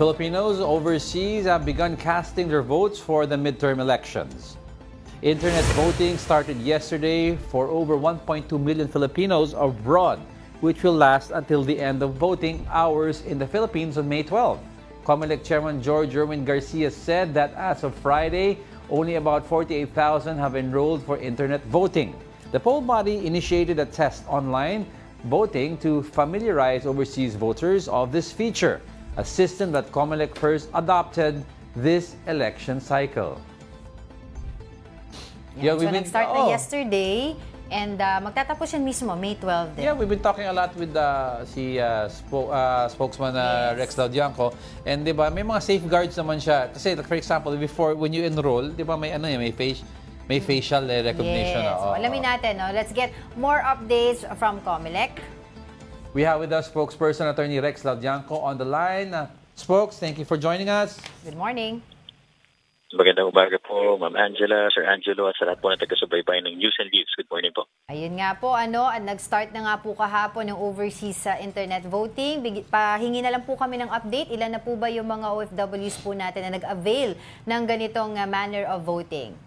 Filipinos overseas have begun casting their votes for the midterm elections. Internet voting started yesterday for over 1.2 million Filipinos abroad, which will last until the end of voting hours in the Philippines on May 12. COMELEC Chairman George Erwin Garcia said that as of Friday, only about 48,000 have enrolled for internet voting. The poll body initiated a test online voting to familiarize overseas voters of this feature, a system that COMELEC first adopted this election cycle. Yeah, so nag-start na yesterday and magtatapos yan mismo, May 12 din. Yeah, we've been talking a lot with spokesman Rex Laudianco. And di ba, may mga safeguards naman siya. Kasi like, for example, before when you enroll, di ba may ano may facial recognition. Yes. So, alamin natin, no? Let's get more updates from COMELEC. We have with us spokesperson Attorney Rex Laudianco on the line. Spokes, thank you for joining us. Good morning. Magandang umaga po, Ma'am Angela, Sir Angelo, at sa lahat po na taga-subaybay ng News and Views. Good morning po. Ayun nga po, nag-start na nga po kahapon ng overseas internet voting. Pahingi na lang po kami ng update. Ilan na po ba yung mga OFWs po natin na nag-avail ng ganitong manner of voting?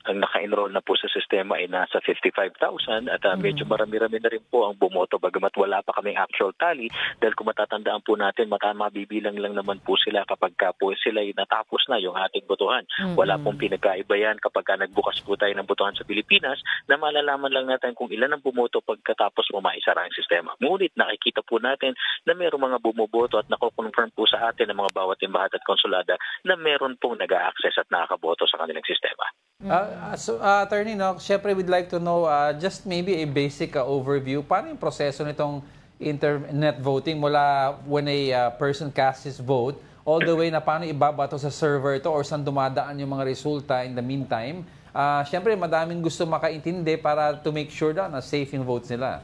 Ang naka-enroll na po sa sistema ay nasa 55,000 at medyo marami-rami na rin po ang bumoto bagamat wala pa kaming actual tally dahil kung matatandaan po natin mabibilang lang naman po sila kapag po sila ay natapos na yung ating botohan. Wala pong pinagkaiba yan kapag nagbukas po tayo ng botohan sa Pilipinas na malalaman lang natin kung ilan ang bumoto pagkatapos mo maisara ang sistema. Ngunit nakikita po natin na mayroong mga bumoboto at nako-confirm po sa atin ng mga bawat embahat at konsulada na meron pong nag-a-access at nakakaboto sa kanilang sistema. Attorney, syempre we'd like to know just maybe a basic overview. Paano yung proseso nitong internet voting mula when a person casts his vote all the way na paano ibabato sa server to or saan dumadaan yung mga resulta in the meantime? Syempre madaming gusto makaintindi para to make sure na safe yung votes nila.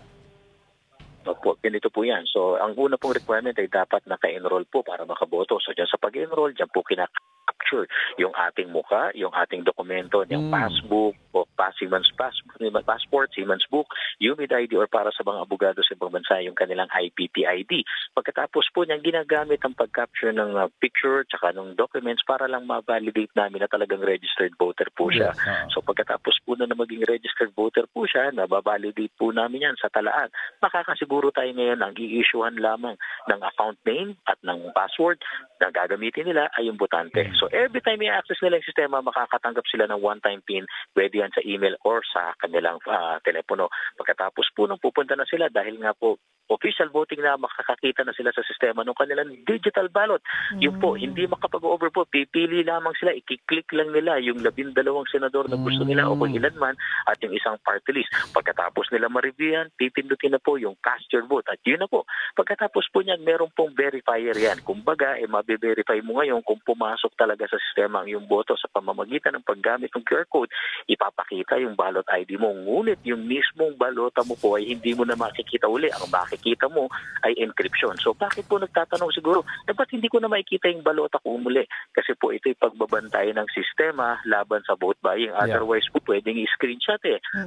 Opo, ganito po yan. So, ang una pong requirement ay dapat naka-enroll po para makaboto. So, dyan sa pag-enroll, dyan po kinaka-capture yung ating mukha, yung ating dokumento, yung passbook, o passport, Siemens book, UMID ID, or para sa mga abogado sa ibang bansa, yung kanilang IPP ID. Pagkatapos po niyan, ginagamit ang pag-capture ng picture tsaka ng documents para lang ma-validate namin na talagang registered voter po siya. Yes. So, pagkatapos po na maging registered voter po siya, nababalidate po namin yan sa talaan. Makakasiguro tayo ngayon ang i-issuehan lamang ng account name at ng password na gagamitin nila ay yung botante. So every time may access nila yung sistema, makakatanggap sila ng one-time PIN, pwede yan sa email or sa kanilang telepono. Pagkatapos po nung pupunta na sila, dahil nga po official voting na, makakakita na sila sa sistema ng kanilang digital ballot. Yung po, hindi makapag-over po, pipili lamang sila, i-click lang nila yung 12 senador na gusto nila o kung ilan man at yung isang party list. Pagkatapos nila ma-review yan, pipindutin na po yung cast your vote. At yun na po. Pagkatapos po niyan, meron pong verifier yan. Kumbaga, mabe-verify mo ngayon kung pumasok talaga sa sistema ang yung boto sa pamamagitan ng paggamit ng QR code, ipapakita yung ballot ID mo. Ngunit yung mismong balota mo po ay hindi mo na makikita uli. Ang makikita mo ay encryption. So bakit po nagtatanong siguro, ba't hindi ko na makikita yung balota ko muli? Kasi po ito'y pagbabantay ng sistema laban sa vote buying. Otherwise po pwedeng i-screenshot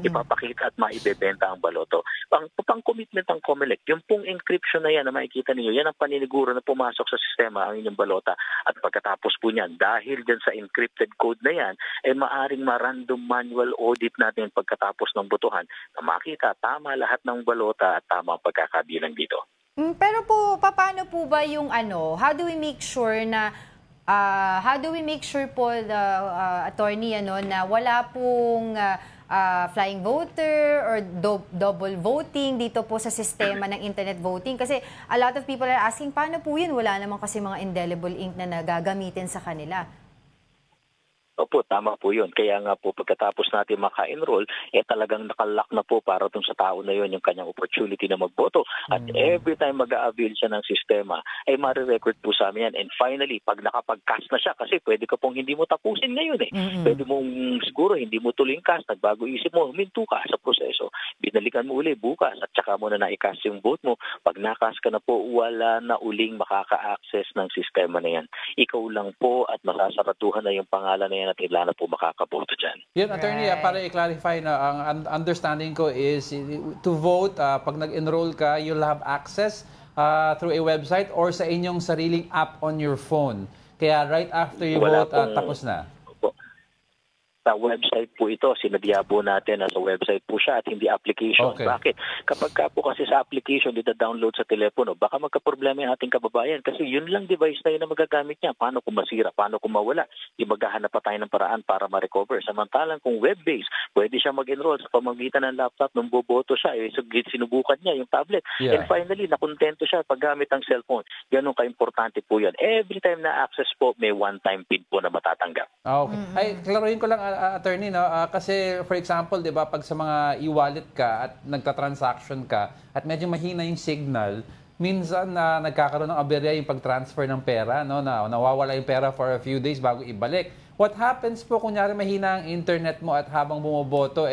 ipapakita at maibebenta ang baloto. Pang-commitment ng COMELEC, yung pong encryption na yan na makikita niyo, yan ang paniniguro na pumasok sa sistema ang inyong balota. At pagkatapos po niyan, dahil dyan sa encrypted code na yan, ay maaring ma-random manual audit natin pagkatapos ng botohan na makita tama lahat ng balota at tama ang pagkakabilang dito. Pero po, paano po ba yung how do we make sure po the attorney na wala pong flying voter or double voting dito po sa sistema ng internet voting? Kasi a lot of people are asking, paano po yun? Wala naman kasi mga indelible ink na nagagamitin sa kanila. Opo, tama po yun. Kaya nga po pagkatapos natin maka-enroll, talagang nakalock na po para dun sa tao na yun yung kanyang opportunity na magboto. At every time mag-a-avail siya ng sistema, ay marirecord po sa amin yan. And finally, pag nakapag-cast na siya, kasi pwede ka pong hindi mo tapusin ngayon Pwede mong siguro hindi mo tuloy cast, nagbago isip mo, huminto ka sa proseso. Binalikan mo uli bukas at saka mo na na-cast yung vote mo. Pag na-cast ka na po, wala na uling makaka-access ng sistema na yan. Ikaw lang po at masasaratuhan na yung pangalan na yan at ilan na po makakaboto dyan. Yan, attorney, para i-clarify na ang understanding ko is to vote, pag nag-enroll ka, you'll have access through a website or sa inyong sariling app on your phone? Kaya right after you Wala vote, pong- tapos na. Opo. Sa website po ito, sinadya po natin na sa website po siya at hindi application. Okay. Bakit? Kapag ka po kasi sa application, dita-download sa telepono, baka magka-problema yung ating kababayan kasi yun lang device na yun na magagamit niya. Paano kung masira? Paano kung mawala? Yung maghahanap pa tayo ng paraan para ma-recover. Samantalang kung web-based, pwede siya mag-enroll sa pamamagitan ng laptop nung boboto siya. Sinubukan niya yung tablet. Yeah. And finally, nakontento siya paggamit ng cellphone. Ganun ka-importante po yan. Every time na access po, may one-time PIN po na matatanggap. Okay. Ay, klaruhin ko lang, attorney, no? Kasi, for example, di ba, pag sa mga e-wallet ka at nagta-transaction ka at medyo mahina yung signal, minsan na nagkakaroon ng aberya yung pag-transfer ng pera, no? Na nawawala yung pera for a few days bago ibalik. What happens po, kunyari mahina ang internet mo at habang bumoboto,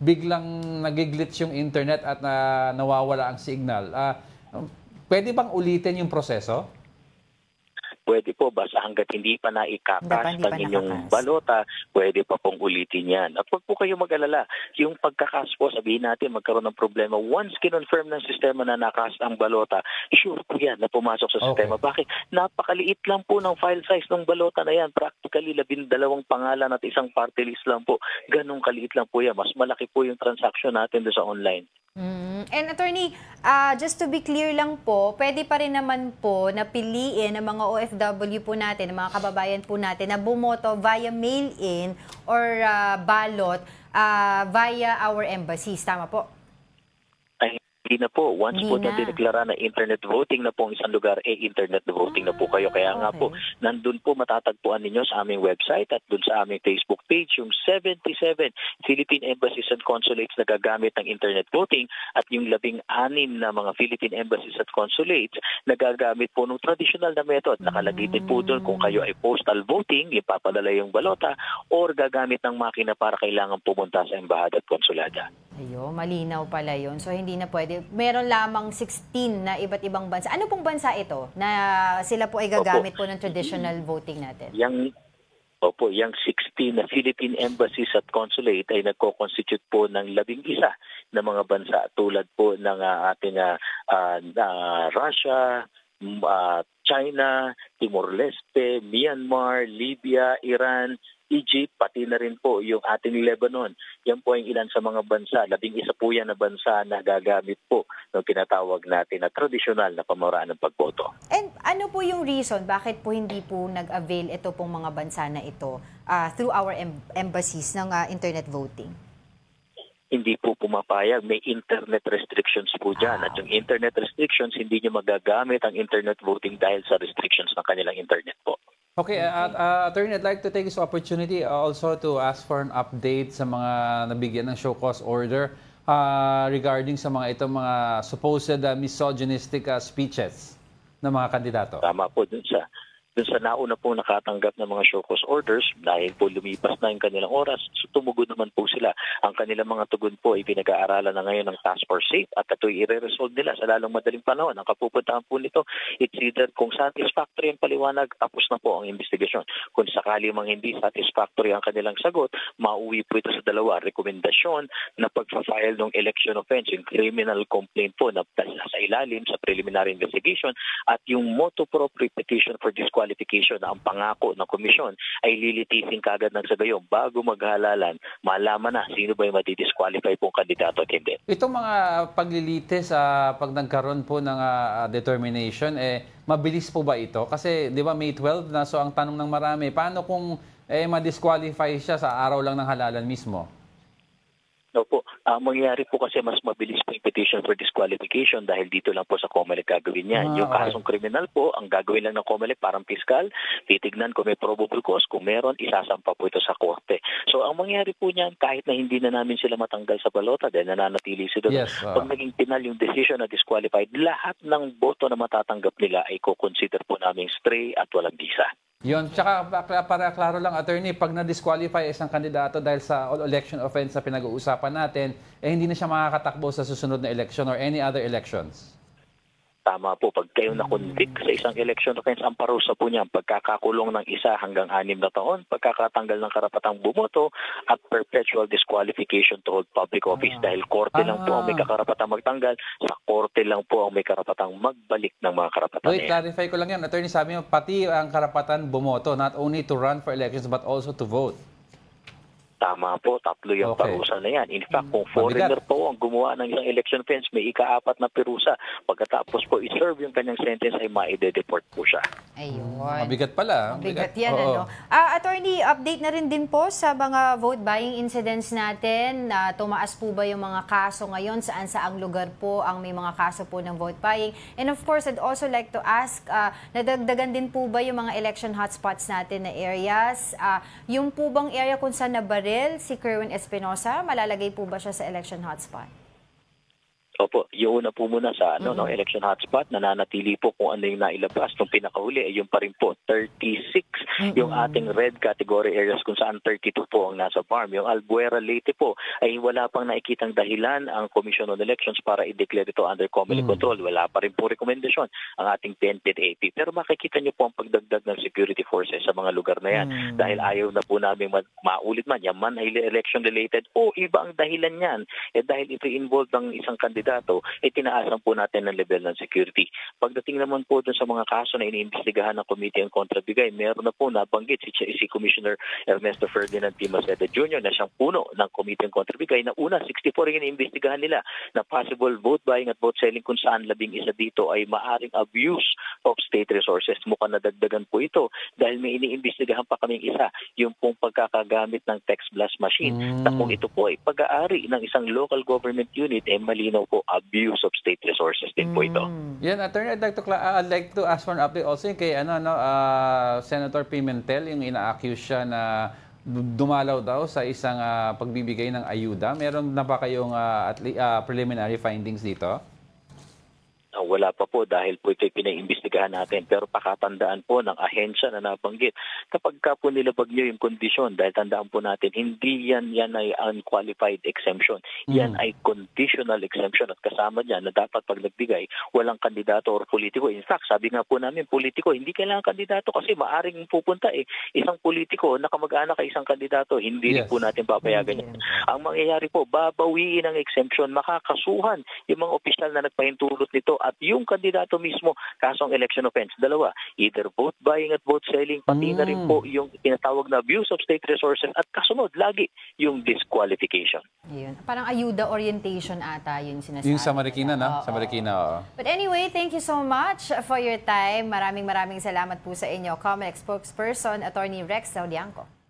biglang nagiglitch yung internet at nawawala ang signal. Pwede bang ulitin yung proseso? Pwede po, basta hanggat hindi pa Dapat naikakast hindi pa ang inyong nakakas. balota, pwede pa pong ulitin yan. At huwag po kayo mag-alala. Yung pagkakas po, sabihin natin magkaroon ng problema. Once kinonfirm ng sistema na nakast ang balota, sure po yan na pumasok sa sistema. Bakit? Napakaliit lang po ng file size ng balota na yan. Practically, 12 pangalan at isang party list lang po. Ganong kaliit lang po yan. Mas malaki po yung transaction natin doon sa online. And attorney, just to be clear lang po, pwede pa rin naman po na piliin ng mga OFW po natin, ng mga kababayan po natin na bumoto via mail-in or ballot via our embassies. Tama po? Ay, hindi na po. Once Hindi po na. na dineklara na internet voting na po ang isang lugar, internet voting na po kayo. Kaya nga po, nandun po matatagpuan ninyo sa aming website at dun sa aming Facebook page yung 77 Philippine Embassies and Consulates na gagamit ng internet voting at yung 16 na mga Philippine Embassies at Consulates na gagamit po ng traditional na method. Nakalagay din po dun kung kayo ay postal voting, ipapadala yung balota, or gagamit ng makina para kailangan pumunta sa embahada at konsulada. Ayun, malinaw pala yun. So, hindi na pwede. Meron lamang 16 na iba't ibang bansa. Ano pong bansa ito na sila po ay gagamit po ng traditional voting natin? Yung 16 na Philippine Embassies at Consulate ay nagko-constitute po ng 11 na mga bansa tulad po ng ating Russia, China, Timor-Leste, Myanmar, Libya, Iran, Egypt, pati na rin po yung ating Lebanon. Yan po ang ilan sa mga bansa. 11 po yan na bansa na gagamit po ng tinatawag natin na tradisyonal na pamaraan ng pagboto. And ano po yung reason bakit po hindi po nag-avail ito pong mga bansa na ito through our embassies ng internet voting? Hindi po pumapayag. May internet restrictions po dyan. At yung internet restrictions, hindi nyo magagamit ang internet voting dahil sa restrictions ng kanilang internet po. Okay, Attorney, I'd like to take this opportunity also to ask for an update sa mga nabigyan ng show cause order regarding sa mga itong mga supposed misogynistic speeches ng mga kandidato. Tama po dun sa nauna pong nakatanggap ng mga show cause orders dahil po lumipas na yung kanilang oras, so tumugon naman po sila. Ang kanilang mga tugon po ay pinag-aaralan na ngayon ng Task Force SAFE at ito'y i-resolve nila sa lalong madaling panahon. Ang kapupuntahan po nito, it's either kung satisfactory ang paliwanag, tapos na po ang investigasyon. Kung sakali mang hindi satisfactory ang kanilang sagot, mauwi po ito sa dalawa. Rekomendasyon na pag-file ng election offense, yung criminal complaint po na sa ilalim sa preliminary investigation at yung motu proprio petition for disqualification na ang pangako ng komisyon ay lilitisin kagad ng sagayong bago maghalalan, malaman na sino ba yung madi-disqualify pong kandidato at hindi. Itong mga paglilitis pag nagkaroon po ng determination, mabilis po ba ito? Kasi di ba May 12 na, so ang tanong ng marami, paano kung ma-disqualify siya sa araw lang ng halalan mismo? Opo, mangyayari po kasi mas mabilis po yung petition for disqualification dahil dito lang po sa COMELEC gagawin yan. Yung kasong kriminal po, ang gagawin lang ng COMELEC parang piskal, titignan kung may probable cause, kung meron, isasampa po ito sa korte. So ang mangyayari po niyan, kahit na hindi na namin sila matanggal sa balota dahil nananatili sila doon, pag naging final yung decision na disqualified, lahat ng boto na matatanggap nila ay ko-consider po namin stray at walang visa. Yun. Tsaka para klaro lang, Attorney, pag na-disqualify isang kandidato dahil sa election offense na pinag-uusapan natin, hindi na siya makakatakbo sa susunod na election or any other elections. Tama po, pag kayo na-convict sa isang election offense, ang parusa po niyan, pagkakakulong ng 1 hanggang 6 na taon, pagkakatanggal ng karapatang bumoto, at perpetual disqualification to hold public office. Dahil korte lang po ang may karapatang magtanggal, sa korte lang po ang may karapatang magbalik ng mga karapatan. Wait, clarify ko lang yan. Attorney, sabi mo, pati ang karapatan bumoto, not only to run for elections but also to vote. Tama po, 3 yung parusa na yan. In fact, kung foreigner po ang gumawa ng isang election offense, may ika-4 na parusa. Pagkatapos po i-serve yung kanyang sentence, ay maide-deport po siya. Ayun. Mabigat pala. Mabigat yan, ano? Attorney, update na rin din po sa mga vote buying incidents natin. Tumaas po ba yung mga kaso ngayon? Saan-saang lugar po ang may mga kaso po ng vote buying? And of course, I'd also like to ask, nadagdagan din po ba yung mga election hotspots natin na areas? Yung po bang area kung saan nabaril si Kerwin Espinosa, malalagay po ba siya sa election hotspot? Opo, yun na po muna sa election hotspot, nananatili po kung ano yung nailabas. Nung pinakahuli ay yung pa rin po, 36 yung ating red category areas kung saan 32 po ang nasa farm. Yung Albuera Leyte po ay wala pang nakikitang dahilan ang Commission on Elections para i-declare ito under COMELEC control. Wala pa rin po rekomendasyon ang ating PNP at AP. Pero makikita niyo po ang pagdagdag ng security forces sa mga lugar na yan. Dahil ayaw na po namin maulit man, yan man ay election related o iba ang dahilan yan. Dahil ito involved ng isang kandidato, tinaasan po natin ng level ng security. Pagdating naman po dun sa mga kaso na iniimbestigahan ng Committee on Contrabigay, meron na po nabanggit si Commissioner Ernesto Ferdinand P. Maceda Jr. na siyang puno ng Committee on Contrabigay na una, 64 yung iniimbestigahan nila na possible vote buying at vote selling kung saan 11 dito ay maaring abuse of state resources. Mukhang nadagdagan po ito dahil may iniimbestigahan pa kaming isa, yung pong pagkakagamit ng text blast machine. Na kung ito po ay pag-aari ng isang local government unit, malinaw po abuse of state resources din po ito. Yan, Attorney, I'd like to ask for an update also kay Senator Pimentel, yung ina-accuse siya na dumalaw daw sa isang pagbibigay ng ayuda. Meron na ba kayong preliminary findings dito? Wala pa po dahil po ito'y pinaimbestigahan natin. Pero pakatandaan po ng ahensya na nabanggit, kapag ka po nilabag nyo yung kondisyon, dahil tandaan po natin, hindi yan ay unqualified exemption. Yan ay conditional exemption at kasama dyan na dapat pag nagbigay, walang kandidato or politiko. In fact, sabi nga po namin, politiko, hindi kailangan kandidato kasi maaring pupunta isang politiko na kamag-anak kay isang kandidato, hindi rin po natin papayagan yan. Ang mangyayari po, babawiin ang exemption, makakasuhan yung mga opisyal na nagpahintulot nito at yung kandidato mismo kasong election offense. Dalawa, either vote buying at vote selling, pati na rin po yung tinatawag na abuse of state resources at kasunod, lagi yung disqualification. Yun. Parang ayuda orientation ata yung sinasabi. Yung sa Marikina, na? Sa Marikina, oo. But anyway, thank you so much for your time. Maraming salamat po sa inyo. COMELEC spokesperson, Attorney Rex Saudiangco.